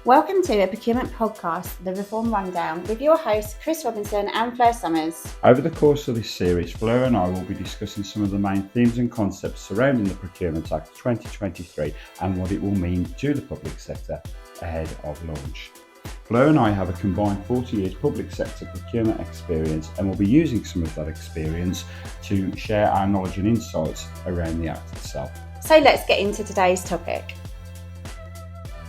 Welcome to A Procurement Podcast, the Reform Rundown, with your hosts Chris Robinson and Fleur Summers. Over the course of this series, Fleur and I will be discussing some of the main themes and concepts surrounding the Procurement Act 2023 and what it will mean to the public sector ahead of launch. Fleur and I have a combined 40 years public sector procurement experience and will be using some of that experience to share our knowledge and insights around the Act itself. So let's get into today's topic.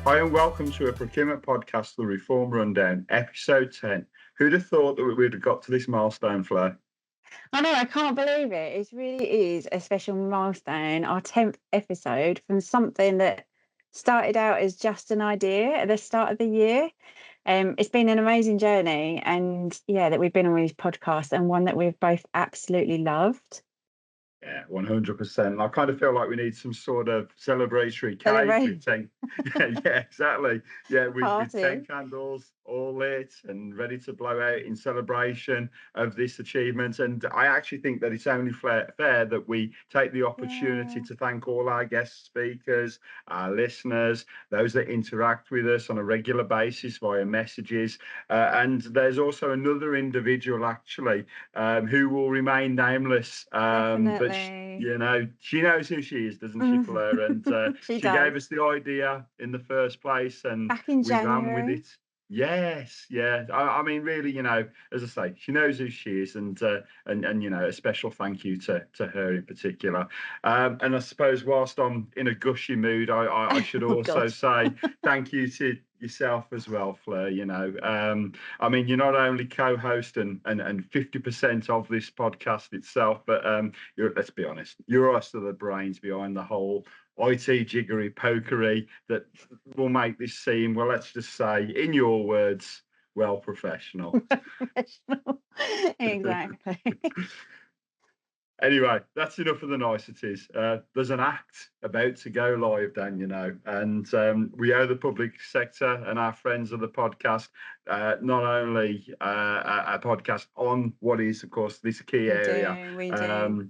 Hi and welcome to A Procurement Podcast, the Reform Rundown, episode 10. Who'd have thought that we'd have got to this milestone, Fleur? I know, I can't believe it. It really is a special milestone, our 10th episode from something that started out as just an idea at the start of the year. It's been an amazing journey, and that we've been on these podcasts, and one that we've both absolutely loved. Yeah, 100%. I kind of feel like we need some sort of celebratory cake with 10. yeah, exactly. Yeah, with 10 candles all lit and ready to blow out in celebration of this achievement. And I actually think that it's only fair that we take the opportunity to thank all our guest speakers, our listeners, those that interact with us on a regular basis via messages. And there's also another individual actually who will remain nameless, but she knows who she is, doesn't she, Fleur? And she gave us the idea in the first place, and back in January. Ran with it. Yes, yeah. I mean, really, as I say, she knows who she is, and a special thank you to her in particular. And I suppose whilst I'm in a gushy mood, I should also say thank you to yourself as well, Fleur. I mean, you're not only co-host and 50% of this podcast itself, but let's be honest, you're also the brains behind the whole IT jiggery pokery that will make this seem, well, let's just say, in your words, well professional. Exactly. Anyway, that's enough of the niceties. There's an act about to go live, Dan, and we owe the public sector and our friends of the podcast not only a podcast on what is, of course, this key area. We do.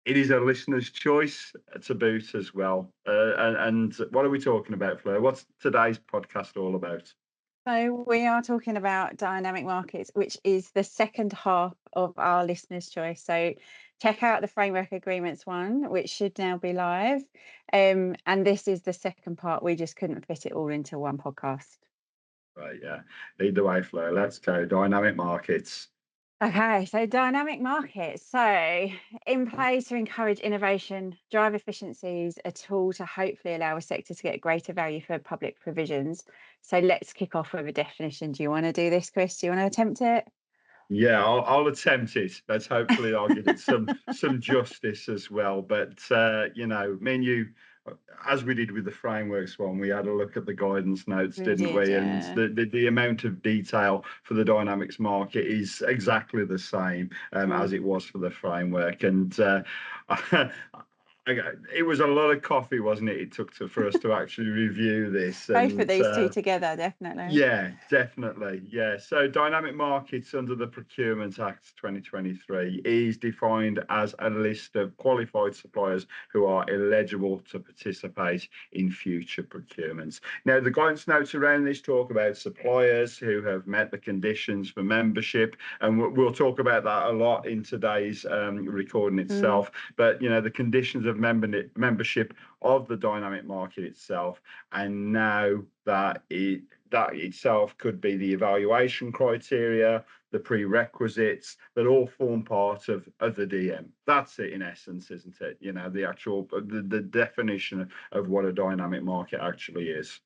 It is a listener's choice to boot as well. And what are we talking about, Fleur? What's today's podcast all about? So we are talking about dynamic markets, which is the second half of our listener's choice. So check out the framework agreements one, which should now be live. And this is the second part. We just couldn't fit it all into one podcast. Right, yeah. Lead the way, Fleur. Let's go. Dynamic markets. Okay, so dynamic markets. So in place to encourage innovation, drive efficiencies, a tool to hopefully allow a sector to get greater value for public provisions. So let's kick off with a definition. Do you want to do this, Chris? Do you want to attempt it? Yeah, I'll attempt it. Let's hopefully I'll give it some justice as well. But me and you, as we did with the frameworks one, we had a look at the guidance notes, didn't we? Yeah. And the amount of detail for the dynamics market is exactly the same as it was for the framework. And it was a lot of coffee, wasn't it? It took for us to actually review this. Both of these two together, definitely. Yeah, definitely. Yeah. So dynamic markets under the Procurement Act 2023 is defined as a list of qualified suppliers who are eligible to participate in future procurements. Now, the guidance notes around this talk about suppliers who have met the conditions for membership, and we'll talk about that a lot in today's recording itself. But, the conditions of membership of the dynamic market itself, and now that itself could be the evaluation criteria, the prerequisites that all form part of the DM. That's it in essence, isn't it? The actual the definition of what a dynamic market actually is.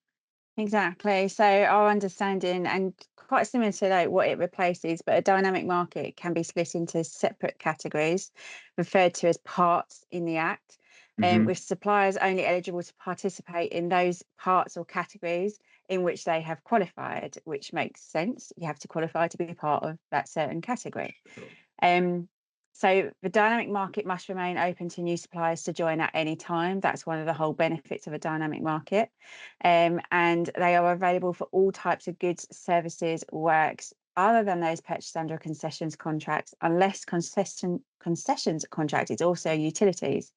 Exactly. So our understanding, and quite similar to what it replaces, but a dynamic market can be split into separate categories referred to as parts in the Act, with suppliers only eligible to participate in those parts or categories in which they have qualified, which makes sense. You have to qualify to be part of that certain category. So the dynamic market must remain open to new suppliers to join at any time. That's one of the whole benefits of a dynamic market. And they are available for all types of goods, services, works, other than those purchased under a concessions contracts, unless concessions contract is also utilities.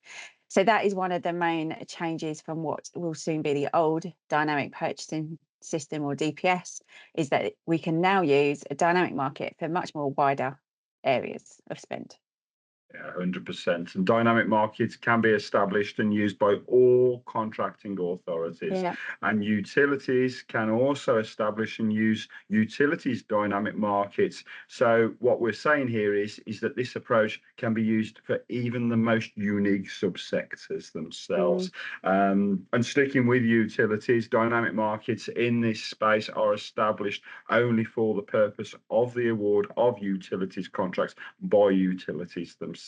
So that is one of the main changes from what will soon be the old dynamic purchasing system or DPS is that we can now use a dynamic market for much more wider areas of spend. Yeah, 100%. And dynamic markets can be established and used by all contracting authorities. Yeah. And utilities can also establish and use utilities dynamic markets. So what we're saying here is that this approach can be used for even the most unique subsectors themselves. And sticking with utilities, dynamic markets in this space are established only for the purpose of the award of utilities contracts by utilities themselves.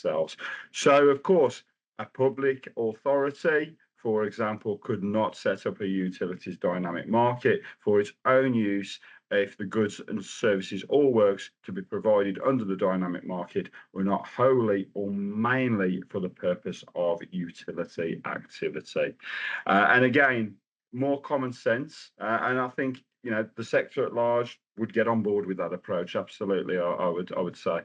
So, of course, a public authority, for example, could not set up a utilities dynamic market for its own use if the goods and services or works to be provided under the dynamic market were not wholly or mainly for the purpose of utility activity. And again, more common sense, and I think the sector at large would get on board with that approach. Absolutely, I would say.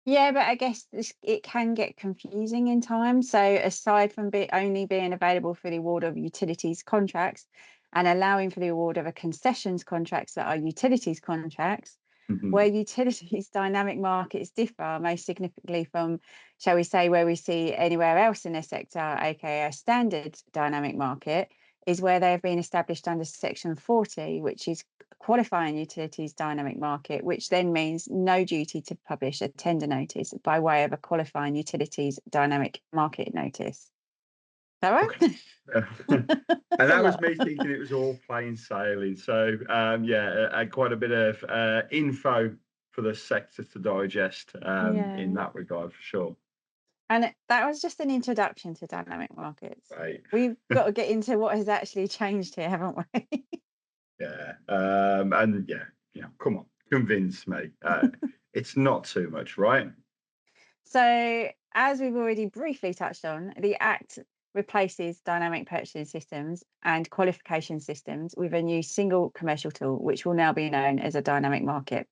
Yeah, but I guess it can get confusing in time. So aside from only being available for the award of utilities contracts and allowing for the award of a concessions contracts that are utilities contracts, where Mhm. utilities dynamic markets differ most significantly from, shall we say, where we see anywhere else in the sector, aka a standard dynamic market, is where they have been established under Section 40, which is qualifying utilities dynamic market, which then means no duty to publish a tender notice by way of a qualifying utilities dynamic market notice. Is that Okay. right? And That's a that was lot. me thinking it was all plain sailing. So, yeah, quite a bit of info for the sector to digest in Yeah. that regard for sure. And that was just an introduction to dynamic markets. Right. We've got to get into what has actually changed here, haven't we? Yeah. And come on, convince me. It's not too much, right? So, as we've already briefly touched on, the Act replaces dynamic purchasing systems and qualification systems with a new single commercial tool, which will now be known as a dynamic market.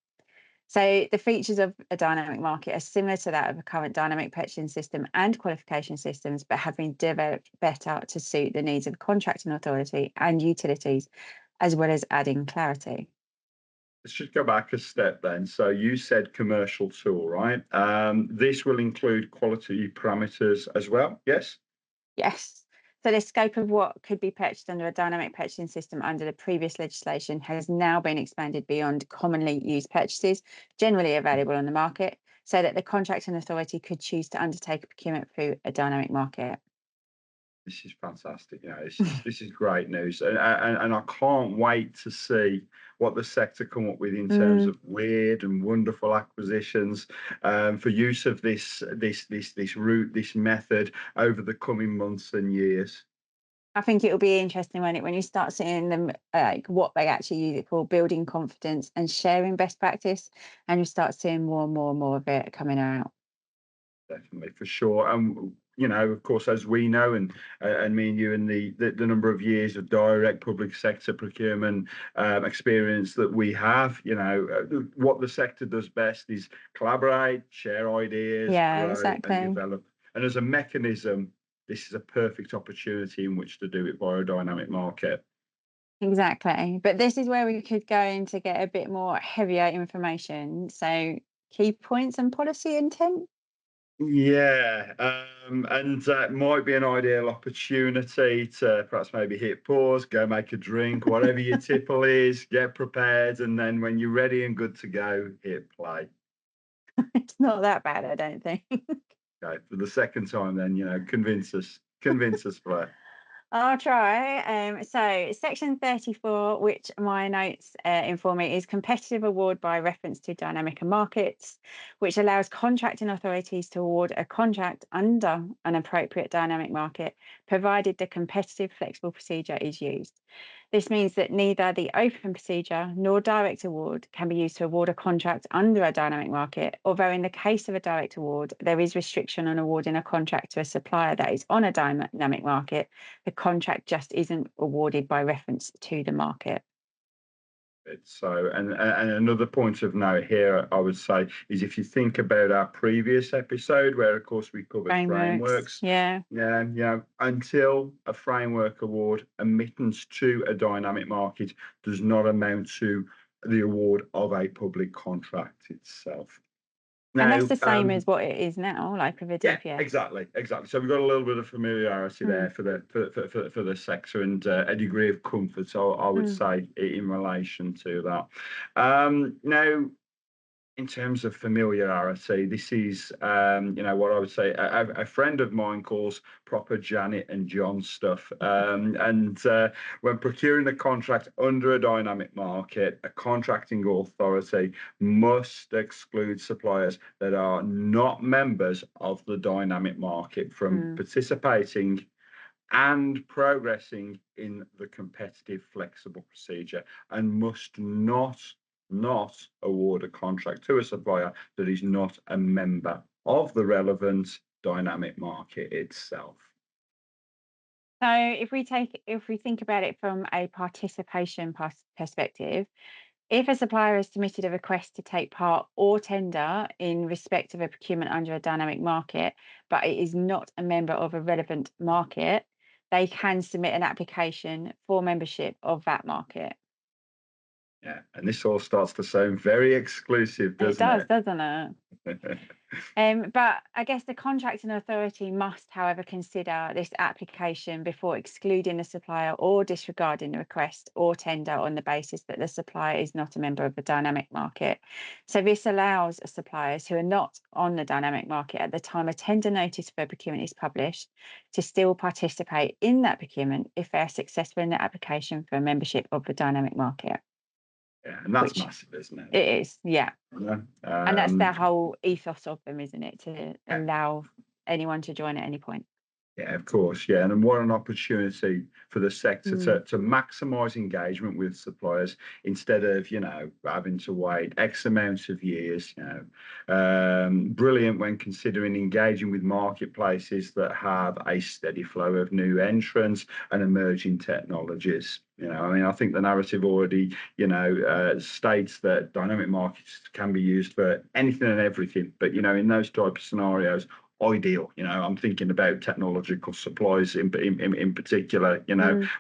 So, the features of a dynamic market are similar to that of a current dynamic purchasing system and qualification systems, but have been developed better to suit the needs of the contracting authority and utilities, as well as adding clarity. Let's just go back a step then. So you said commercial tool, right? This will include quality parameters as well. Yes. Yes. So the scope of what could be purchased under a dynamic purchasing system under the previous legislation has now been expanded beyond commonly used purchases generally available on the market, so that the contracting authority could choose to undertake a procurement through a dynamic market. This is fantastic. This is great news, and I can't wait to see what the sector come up with in terms Mm, of weird and wonderful acquisitions for use of this route, this method over the coming months and years. I think it will be interesting when you start seeing them like what they actually use it for, building confidence and sharing best practice, and you start seeing more and more and more of it coming out. Definitely, for sure. And of course, as we know, and me and you, and the number of years of direct public sector procurement experience that we have, what the sector does best is collaborate, share ideas, Yeah, grow, and exactly. develop. And as a mechanism, this is a perfect opportunity in which to do it via a dynamic market. Exactly. But this is where we could go in to get a bit more heavier information. So, key points and policy intent. Yeah, and that might be an ideal opportunity to perhaps maybe hit pause, go make a drink, whatever your tipple is, get prepared, and then when you're ready and good to go, hit play. It's not that bad, I don't think. Okay, for the second time, then convince us, Fleur. I'll try. So, Section 34, which my notes inform me, is competitive award by reference to dynamic markets, which allows contracting authorities to award a contract under an appropriate dynamic market, provided the competitive flexible procedure is used. This means that neither the open procedure nor direct award can be used to award a contract under a dynamic market, although in the case of a direct award, there is restriction on awarding a contract to a supplier that is on a dynamic market. The contract just isn't awarded by reference to the market. So, and another point of note here, I would say, is if you think about our previous episode, where of course we covered frameworks, Yeah. until a framework award, admittance to a dynamic market does not amount to the award of a public contract itself. And that's Now, the same as what it is now, like with a yeah, DPS. exactly. So we've got a little bit of familiarity Mm. there for the sector, and a degree of comfort, I would say, in relation to that. Now, in terms of familiarity, this is, what I would say a friend of mine calls proper Janet and John stuff. And when procuring a contract under a dynamic market, a contracting authority must exclude suppliers that are not members of the dynamic market from participating and progressing in the competitive flexible procedure, and must not award a contract to a supplier that is not a member of the relevant dynamic market itself. So if we think about it from a participation perspective, if a supplier has submitted a request to take part or tender in respect of a procurement under a dynamic market, but it is not a member of a relevant market, they can submit an application for membership of that market. Yeah, and this all starts to sound very exclusive, doesn't It does, it? doesn't it? But I guess the contracting authority must, however, consider this application before excluding the supplier or disregarding the request or tender on the basis that the supplier is not a member of the dynamic market. So this allows suppliers who are not on the dynamic market at the time a tender notice for procurement is published to still participate in that procurement if they are successful in their application for a membership of the dynamic market. Yeah, and that's Which massive, isn't it? It is, yeah. And that's their Um, whole ethos of them, isn't it? To yeah. allow anyone to join at any point. Yeah, of course. Yeah. And what an opportunity for the sector to maximise engagement with suppliers instead of, having to wait X amount of years. Brilliant when considering engaging with marketplaces that have a steady flow of new entrants and emerging technologies. I think the narrative already, states that dynamic markets can be used for anything and everything. But, in those type of scenarios, ideal. I'm thinking about technological supplies in particular,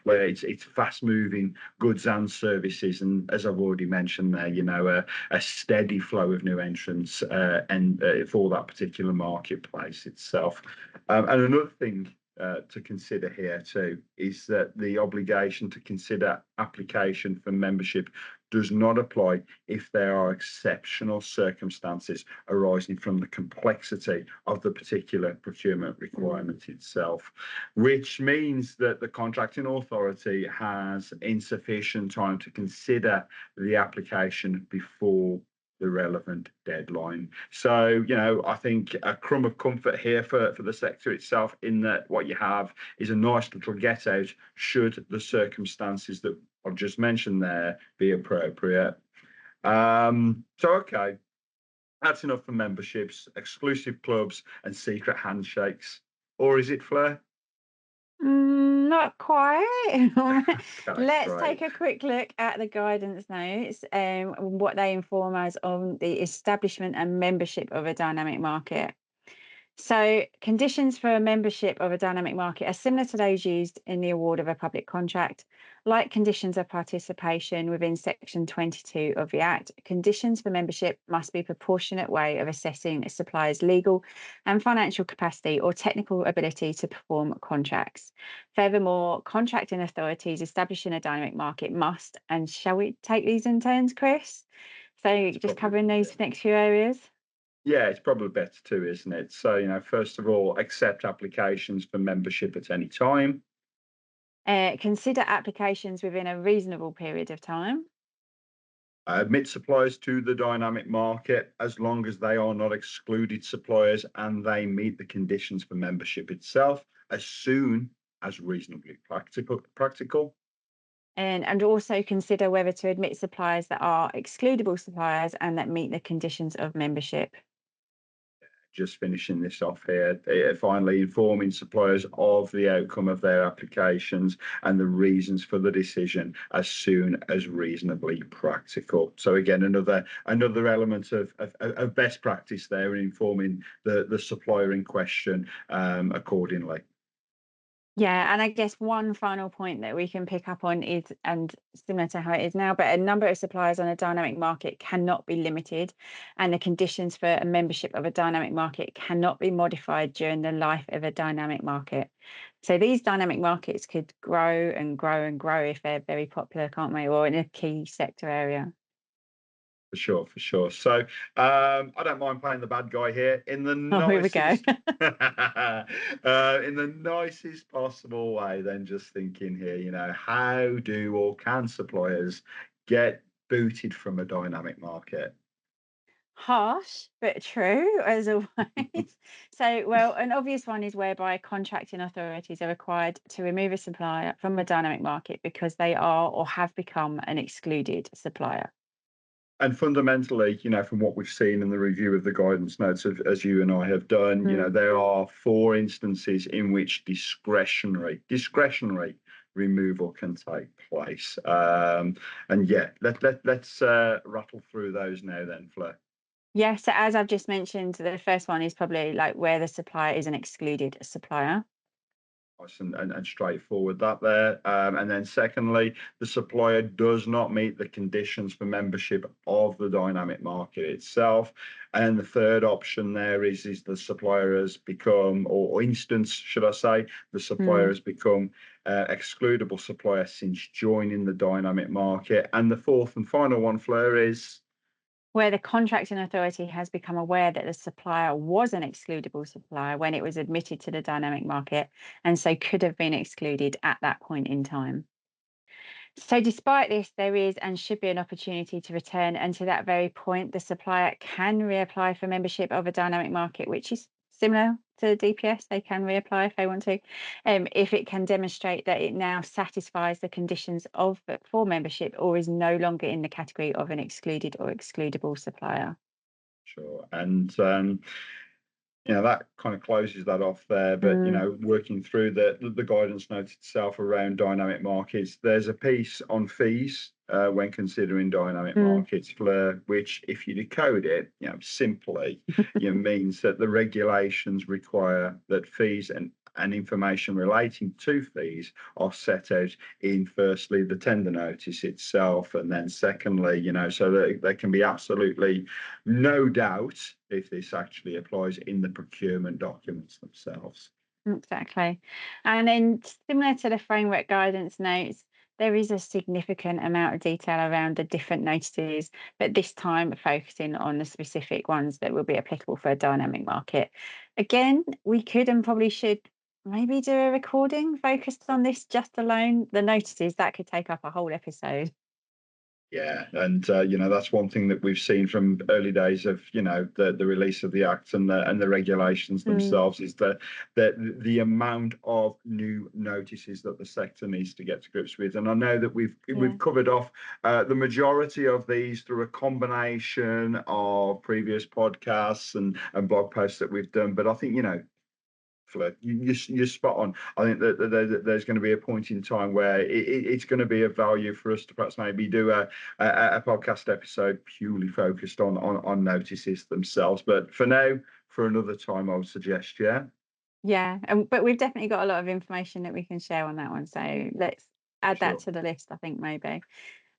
where it's fast moving goods and services, and as I've already mentioned there, a steady flow of new entrants and for that particular marketplace itself. And another thing to consider here too is that the obligation to consider application for membership does not apply if there are exceptional circumstances arising from the complexity of the particular procurement requirement itself, which means that the contracting authority has insufficient time to consider the application before the relevant deadline. So, I think a crumb of comfort here for the sector itself, in that what you have is a nice little get out should the circumstances that I've just mentioned there be appropriate. Okay, that's enough for memberships, exclusive clubs, and secret handshakes. Or is it, Fleur? Not quite. Let's Great. take a quick look at the guidance notes and what they inform us on the establishment and membership of a dynamic market. So conditions for a membership of a dynamic market are similar to those used in the award of a public contract. Like conditions of participation within Section 22 of the Act, conditions for membership must be a proportionate way of assessing a supplier's legal and financial capacity or technical ability to perform contracts. Furthermore, contracting authorities establishing a dynamic market must, and shall we take these in turns, Chris? So It's just probably, covering those next few areas. Yeah, it's probably better too, isn't it? So, first of all, accept applications for membership at any time. Consider applications within a reasonable period of time. Admit suppliers to the dynamic market as long as they are not excluded suppliers and they meet the conditions for membership itself as soon as reasonably practical. And also consider whether to admit suppliers that are excludable suppliers and that meet the conditions of membership. just finishing this off here, finally informing suppliers of the outcome of their applications and the reasons for the decision as soon as reasonably practical. So again, another element of best practice there in informing the supplier in question accordingly. Yeah, and I guess one final point that we can pick up on is, and similar to how it is now, but a number of suppliers on a dynamic market cannot be limited, and the conditions for a membership of a dynamic market cannot be modified during the life of a dynamic market. So these dynamic markets could grow and grow and grow if they're very popular, can't they, or in a key sector area. For sure. So I don't mind playing the bad guy here in the Oh, here we go. nicest, in the nicest possible way. Then just thinking here, how do or can suppliers get booted from a dynamic market? Harsh, but true as always. So, well, an obvious one is whereby contracting authorities are required to remove a supplier from a dynamic market because they are or have become an excluded supplier. And fundamentally, from what we've seen in the review of the guidance notes, as you and I have done, there are 4 instances in which discretionary removal can take place. And yeah, let's rattle through those now then, Fleur. Yeah, so as I've just mentioned, the first one is probably like where the supplier is an excluded supplier. Nice and straightforward that there. And then secondly, the supplier does not meet the conditions for membership of the dynamic market itself. And the third option there is the supplier has become, or instance, should I say, the supplier has become excludable supplier since joining the dynamic market. And the fourth and final one, Fleur, is Where the contracting authority has become aware that the supplier was an excludable supplier when it was admitted to the dynamic market, and so could have been excluded at that point in time. So, despite this, there is and should be an opportunity to return. And to that very point, the supplier can reapply for membership of a dynamic market, which is similar to DPS. They can reapply if they want to, if it can demonstrate that it now satisfies the conditions of for membership or is no longer in the category of an excluded or excludable supplier. sure. And that kind of closes that off there. But Mm, working through the guidance note itself around dynamic markets, there's a piece on fees when considering dynamic mm, markets, Fleur, which, if you decode it, simply, means that the regulations require that fees and information relating to fees are set out in, firstly, the tender notice itself, and then secondly, so that there can be absolutely no doubt if this actually applies in the procurement documents themselves. exactly. And then, similar to the framework guidance notes, there is a significant amount of detail around the different notices, but this time focusing on the specific ones that will be applicable for a dynamic market. Again, we could and probably should maybe do a recording focused on this just alone. The notices that could take up a whole episode. Yeah, and that's one thing that we've seen from early days of the release of the Act and the regulations Mm, themselves is that the amount of new notices that the sector needs to get to grips with. And I know that we've yeah. covered off the majority of these through a combination of previous podcasts and blog posts that we've done. But I think Fleur, you're spot on. I think that there's going to be a point in time where it's going to be of value for us to perhaps maybe do a podcast episode purely focused on notices themselves. But for now, for another time, I would suggest, yeah. Yeah, but we've definitely got a lot of information that we can share on that one. So let's add that Sure. to the list, I think, maybe.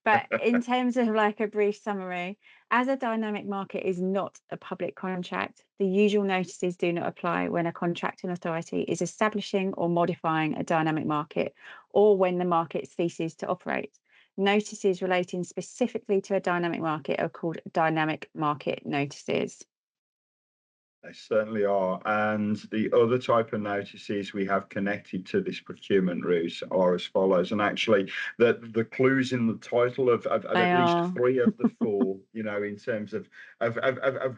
But in terms of like a brief summary, as a dynamic market is not a public contract, the usual notices do not apply when a contracting authority is establishing or modifying a dynamic market or when the market ceases to operate. Notices relating specifically to a dynamic market are called dynamic market notices. They certainly are. And the other type of notices we have connected to this procurement route are as follows. And actually, the clues in the title of They at least are. 3 of the 4, in terms of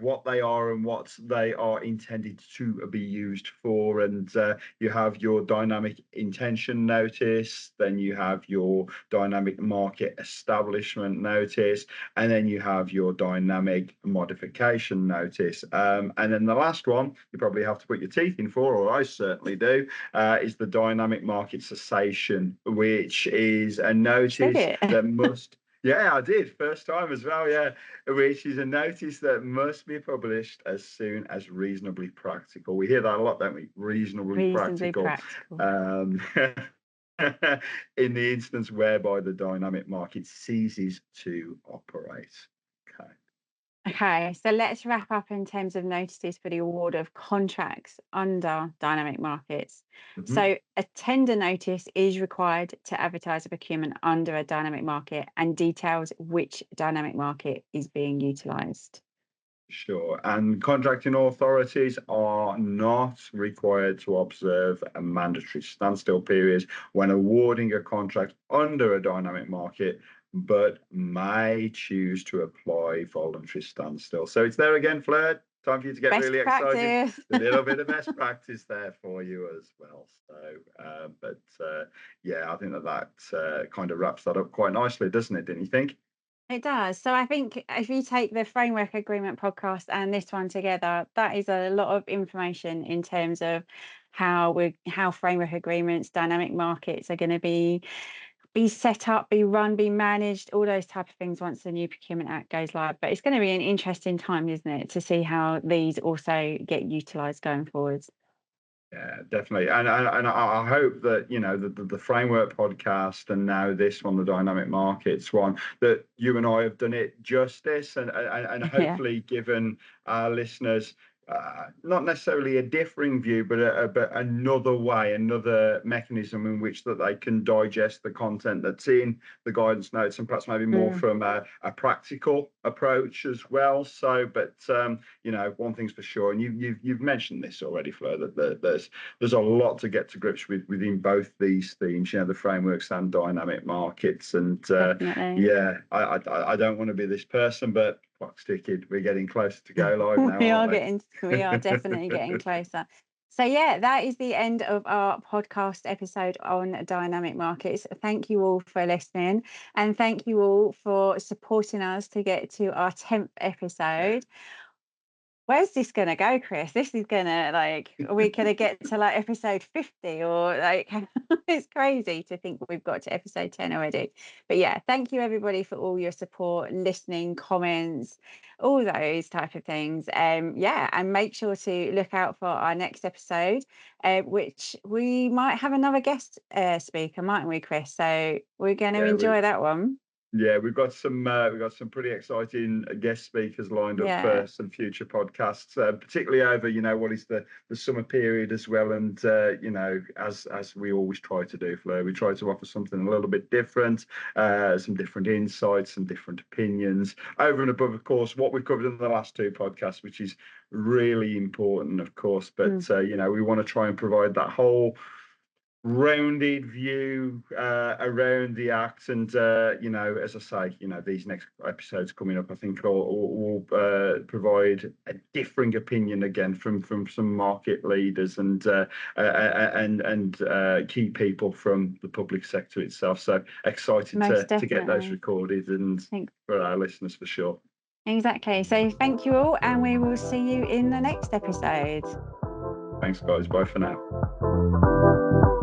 what they are and what they are intended to be used for. And you have your dynamic intention notice, then you have your dynamic market establishment notice, and then you have your dynamic modification notice. And then the last one, you probably have to put your teeth in for, or I certainly do, is the dynamic market cessation, which is a Said notice it. that must. Yeah, I did. First time as well. Yeah, which is a notice that must be published as soon as reasonably practical. We hear that a lot, don't we? Reasonably Reasonably practical. practical. In the instance whereby the dynamic market ceases to operate. Okay. Okay, so let's wrap up in terms of notices for the award of contracts under dynamic markets. Mhm. So a tender notice is required to advertise a procurement under a dynamic market and details which dynamic market is being utilised. Sure. And contracting authorities are not required to observe a mandatory standstill period when awarding a contract under a dynamic market, but may choose to apply voluntary standstill. So it's there again, Fleur. Time for you to get Best really excited. practice. A little bit of best practice there for you as well. So, yeah, I think that kind of wraps that up quite nicely, doesn't it? Didn't you think? It does. So I think if you take the Framework Agreement podcast and this one together, that is a lot of information in terms of how framework agreements, dynamic markets are going to be set up, be run, be managed, all those type of things once the new Procurement Act goes live. But it's going to be an interesting time, isn't it, to see how these also get utilised going forwards. Yeah, definitely. And I hope that, the framework podcast and now this one, the dynamic markets one, that you and I have done it justice and Yeah. hopefully given our listeners not necessarily a differing view, but another way, another mechanism in which that they can digest the content that's in the guidance notes, and perhaps maybe more from a practical approach as well. So, but one thing's for sure, and you've mentioned this already, Fleur, that there's a lot to get to grips with within both these themes, the frameworks and dynamic markets. And Definitely. yeah, I don't want to be this person, but clock's ticking. We're getting closer to go live now, aren't We are definitely getting closer. So yeah, that is the end of our podcast episode on dynamic markets. Thank you all for listening, and thank you all for supporting us to get to our 10th episode. Where's this gonna go, Chris? This is gonna are we gonna get to episode 50 or it's crazy to think we've got to episode 10 already. But yeah, thank you everybody for all your support, listening, comments, all those type of things. Yeah, and make sure to look out for our next episode, which we might have another guest speaker, mightn't we, Chris? So we're gonna enjoy that one. Yeah, we've got some pretty exciting guest speakers lined up for some future podcasts, particularly over what is the summer period as well. And as we always try to do, Fleur, we try to offer something a little bit different, some different insights, some different opinions, over and above, of course, what we've covered in the last two podcasts, which is really important, of course. But we want to try and provide that whole rounded view around the act, and as I say, these next episodes coming up, I think will provide a differing opinion again from some market leaders and key people from the public sector itself. So excited to get those recorded and for our listeners for sure. Exactly. So thank you all, and we will see you in the next episode. Thanks, guys. Bye for now.